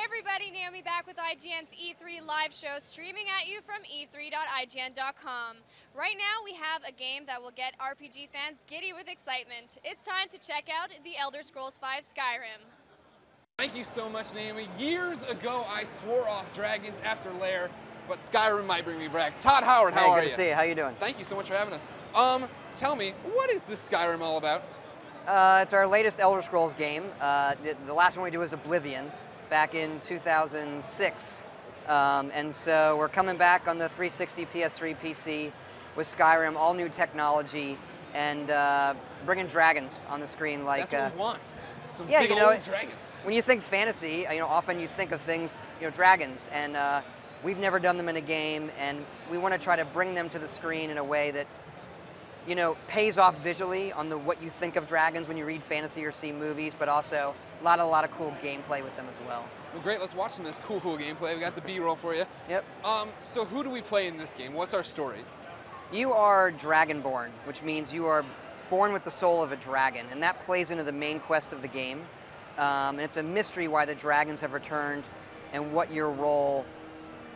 Hey everybody, Naomi back with IGN's E3 live show, streaming at you from e3.ign.com. Right now we have a game that will get RPG fans giddy with excitement. It's time to check out The Elder Scrolls V Skyrim. Thank you so much, Naomi. Years ago, I swore off dragons after Lair, but Skyrim might bring me back. Todd Howard, how are you? Good to see you. How you doing? Thank you so much for having us. Tell me, what is this Skyrim all about? It's our latest Elder Scrolls game. The last one we did was Oblivion, back in 2006. And so we're coming back on the 360 PS3 PC with Skyrim, all new technology, and bringing dragons on the screen. Like that's what we want. Some yeah, big old dragons. When you think fantasy, often you think of things, dragons, and we've never done them in a game, and we want to try to bring them to the screen in a way that pays off visually on what you think of dragons when you read fantasy or see movies, but also a lot of cool gameplay with them as well. Well, great. Let's watch some of this cool gameplay. We got the B-roll for you. Yep. So who do we play in this game? What's our story? You are Dragonborn, which means you are born with the soul of a dragon, and that plays into the main quest of the game. And it's a mystery why the dragons have returned and what your role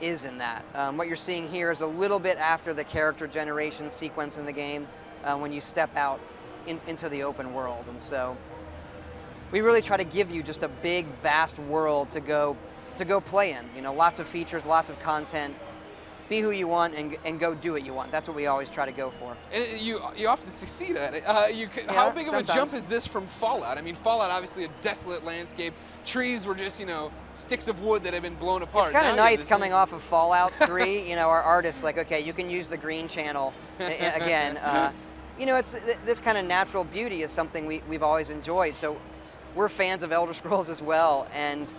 is in that. What you're seeing here is a little bit after the character generation sequence in the game, when you step out into the open world. And so we really try to give you just a big, vast world to go play in. Lots of features, lots of content. Be who you want and go do what you want. That's what we always try to go for. And you often succeed at it. How big of a jump is this from Fallout? I mean, Fallout, obviously a desolate landscape. Trees were just, sticks of wood that had been blown apart. It's kind of nice coming off of Fallout 3. Our artists, like, okay, you can use the green channel again. It's this kind of natural beauty is something we've always enjoyed. So we're fans of Elder Scrolls as well. And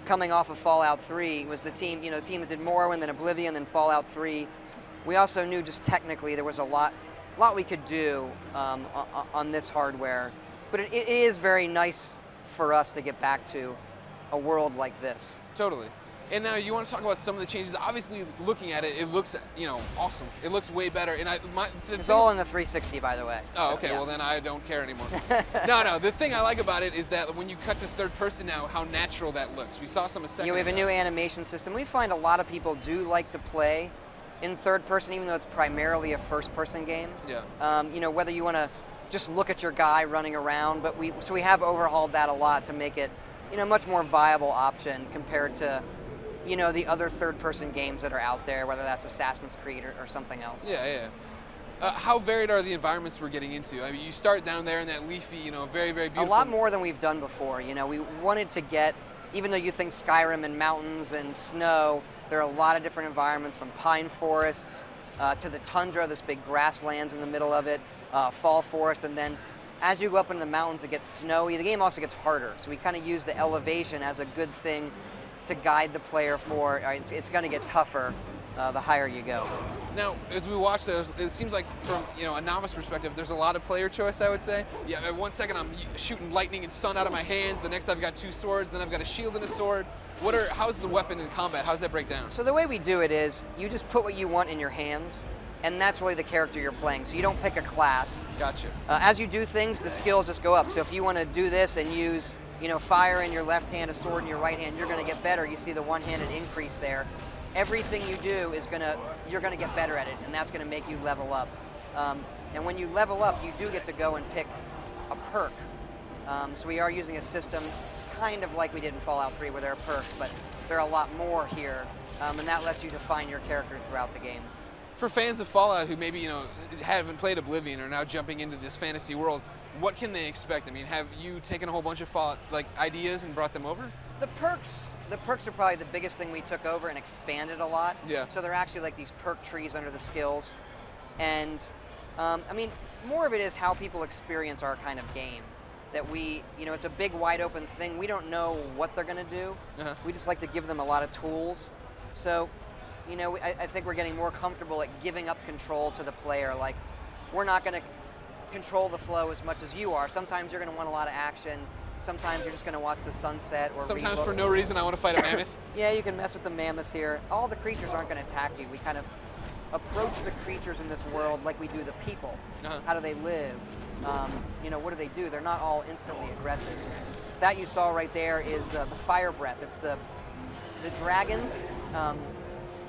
coming off of Fallout 3 was the team, the team that did Morrowind, then Oblivion, then Fallout 3. We also knew just technically there was a lot we could do on this hardware. But it is very nice for us to get back to a world like this. Totally. And now you want to talk about some of the changes. Obviously, looking at it, it looks, awesome. It looks way better. And it's all in the 360, by the way. Oh, so, okay. Yeah. Well, then I don't care anymore. No. The thing I like about it is that when you cut to third person now, how natural that looks. We saw some a second we have a new animation system. We find a lot of people do like to play in third person, even though it's primarily a first person game. Yeah. Whether you want to just look at your guy running around, but we have overhauled that a lot to make it, much more viable option compared to the other third-person games that are out there, whether that's Assassin's Creed or something else. Yeah. How varied are the environments we're getting into? I mean, you start down there in that leafy, very, very beautiful. A lot more than we've done before. We wanted to get, even though you think Skyrim and mountains and snow, there are a lot of different environments, from pine forests to the tundra, this big grasslands in the middle of it, fall forest, and then as you go up into the mountains, it gets snowy. The game also gets harder, so we kind of use the elevation as a good thing to guide the player for, it's going to get tougher the higher you go. Now, as we watch those, it seems like from a novice perspective, there's a lot of player choice, I would say. Yeah, at 1 second I'm shooting lightning and sun out of my hands, the next I've got 2 swords, then I've got a shield and a sword. How's the weapon in combat? How does that break down? So the way we do it is, you just put what you want in your hands, and that's really the character you're playing. So you don't pick a class. Gotcha. As you do things, the skills just go up. So if you want to do this and use fire in your left hand, a sword in your right hand, you're going to get better. You see the one-handed increase there. Everything you do you're going to get better at it, and that's going to make you level up. And when you level up, you do get to go and pick a perk. So we are using a system kind of like we did in Fallout 3, where there are perks, but there are a lot more here, and that lets you define your character throughout the game. For fans of Fallout who maybe haven't played Oblivion or now jumping into this fantasy world, what can they expect? I mean, have you taken a whole bunch of Fallout ideas and brought them over? The perks are probably the biggest thing we took over and expanded a lot. Yeah. So they're actually like these perk trees under the skills, and more of it is how people experience our kind of game. That it's a big, wide open thing. We don't know what they're going to do. We just like to give them a lot of tools. So, I think we're getting more comfortable at giving up control to the player. Like, we're not going to control the flow as much as you are. Sometimes you're going to want a lot of action. Sometimes you're just going to watch the sunset or sometimes for no reason I want to fight a mammoth. Yeah, you can mess with the mammoths here. All the creatures aren't going to attack you. We kind of approach the creatures in this world like we do the people. How do they live? What do they do? They're not all instantly aggressive. That you saw right there is the fire breath. It's the The dragons,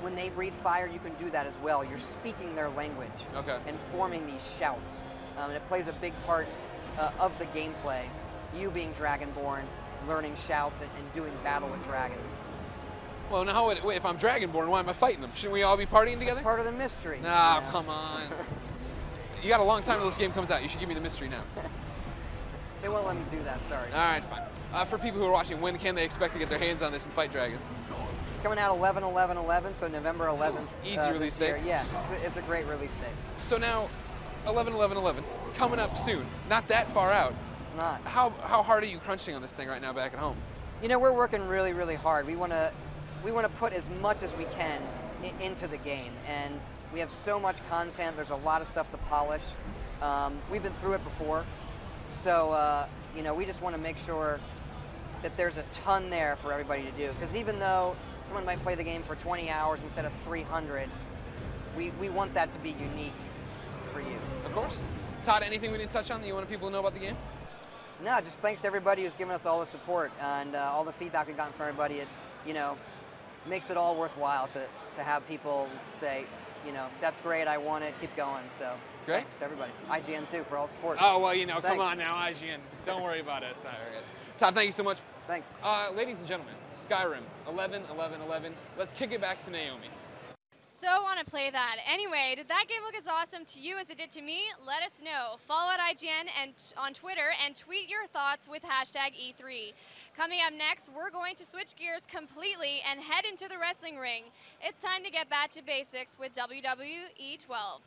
when they breathe fire, you can do that as well. You're speaking their language and forming these shouts. And it plays a big part of the gameplay. You being Dragonborn, learning shouts and doing battle with dragons. Well, now wait, if I'm Dragonborn, why am I fighting them? Shouldn't we all be partying together? It's part of the mystery. No, come on. You got a long time till this game comes out. You should give me the mystery now. They won't let me do that, sorry. All right, fine. For people who are watching, when can they expect to get their hands on this and fight dragons? It's coming out 11/11/11, so November 11th. Easy release date. Yeah, it's a great release date. So now, 11/11/11, coming up soon. Not that far out. It's not. How hard are you crunching on this thing right now back at home? You know, we're working really, really hard. We want to put as much as we can into the game, and we have so much content. There's a lot of stuff to polish. We've been through it before, so you know, we just want to make sure that there's a ton there for everybody to do. Because even though someone might play the game for 20 hours instead of 300, we want that to be unique for you. Of course. Todd, anything we didn't touch on that you want people to know about the game? No, just thanks to everybody who's given us all the support and all the feedback we've gotten from everybody. It, you know, makes it all worthwhile to have people say, you know, that's great, I want it, keep going. So great. Thanks to everybody. IGN too for all the support. Oh, well, you know, Thanks. come on now, IGN. Don't worry about us. All right. Todd, thank you so much. Thanks. Ladies and gentlemen, Skyrim, 11/11/11. Let's kick it back to Naomi. So want to play that. Anyway, did that game look as awesome to you as it did to me? Let us know. Follow at IGN and on Twitter and tweet your thoughts with #E3. Coming up next, we're going to switch gears completely and head into the wrestling ring. It's time to get back to basics with WWE 12.